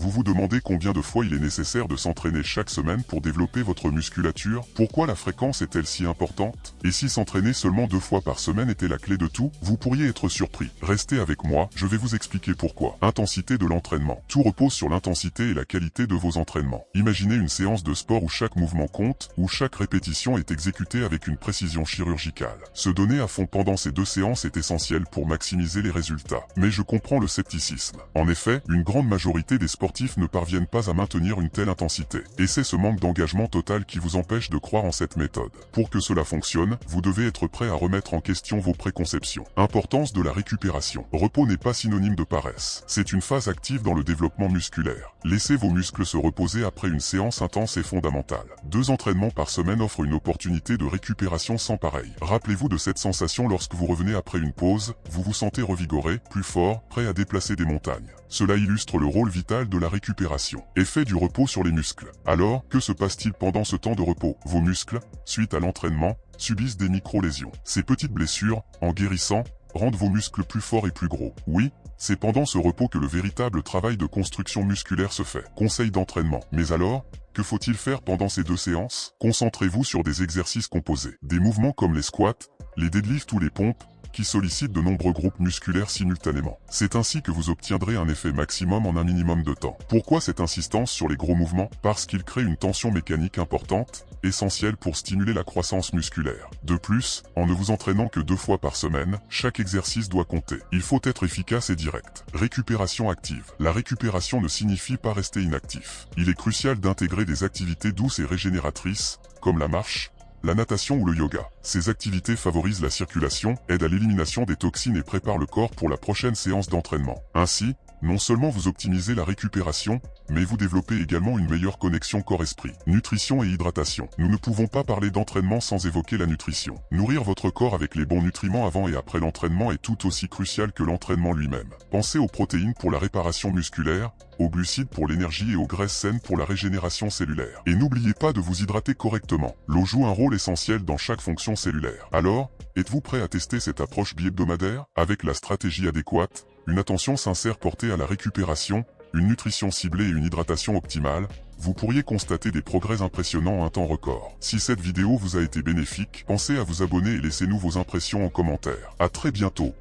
Vous vous demandez combien de fois il est nécessaire de s'entraîner chaque semaine pour développer votre musculature? Pourquoi la fréquence est-elle si importante? Et si s'entraîner seulement 2 fois par semaine était la clé de tout? Vous pourriez être surpris. Restez avec moi, je vais vous expliquer pourquoi. Intensité de l'entraînement. Tout repose sur l'intensité et la qualité de vos entraînements. Imaginez une séance de sport où chaque mouvement compte, où chaque répétition est exécutée avec une précision chirurgicale. Se donner à fond pendant ces 2 séances est essentiel pour maximiser les résultats. Mais je comprends le scepticisme. En effet, une grande majorité des sportifs ne parviennent pas à maintenir une telle intensité. Et c'est ce manque d'engagement total qui vous empêche de croire en cette méthode. Pour que cela fonctionne, vous devez être prêt à remettre en question vos préconceptions. Importance de la récupération. Repos n'est pas synonyme de paresse. C'est une phase active dans le développement musculaire. Laisser vos muscles se reposer après une séance intense est fondamental. 2 entraînements par semaine offrent une opportunité de récupération sans pareil. Rappelez-vous de cette sensation lorsque vous revenez après une pause, vous vous sentez revigoré, plus fort, prêt à déplacer des montagnes. Cela illustre le rôle vital de la récupération. Effet du repos sur les muscles. Alors, que se passe-t-il pendant ce temps de repos? Vos muscles, suite à l'entraînement, subissent des micro-lésions. Ces petites blessures, en guérissant, rendent vos muscles plus forts et plus gros. Oui, c'est pendant ce repos que le véritable travail de construction musculaire se fait. Conseil d'entraînement. Mais alors, que faut-il faire pendant ces 2 séances? Concentrez-vous sur des exercices composés. Des mouvements comme les squats, les deadlifts ou les pompes, qui sollicitent de nombreux groupes musculaires simultanément. C'est ainsi que vous obtiendrez un effet maximum en un minimum de temps. Pourquoi cette insistance sur les gros mouvements? Parce qu'ils créent une tension mécanique importante, essentielle pour stimuler la croissance musculaire. De plus, en ne vous entraînant que 2 fois par semaine, chaque exercice doit compter. Il faut être efficace et direct. Récupération active. La récupération ne signifie pas rester inactif. Il est crucial d'intégrer des activités douces et régénératrices, comme la marche, la natation ou le yoga. Ces activités favorisent la circulation, aident à l'élimination des toxines et préparent le corps pour la prochaine séance d'entraînement. Ainsi, non seulement vous optimisez la récupération, mais vous développez également une meilleure connexion corps-esprit. Nutrition et hydratation. Nous ne pouvons pas parler d'entraînement sans évoquer la nutrition. Nourrir votre corps avec les bons nutriments avant et après l'entraînement est tout aussi crucial que l'entraînement lui-même. Pensez aux protéines pour la réparation musculaire, aux glucides pour l'énergie et aux graisses saines pour la régénération cellulaire. Et n'oubliez pas de vous hydrater correctement. L'eau joue un rôle essentiel dans chaque fonction cellulaire. Alors, êtes-vous prêt à tester cette approche bi-hebdomadaire? Avec la stratégie adéquate, une attention sincère portée à la récupération, une nutrition ciblée et une hydratation optimale, vous pourriez constater des progrès impressionnants en un temps record. Si cette vidéo vous a été bénéfique, pensez à vous abonner et laissez-nous vos impressions en commentaire. À très bientôt.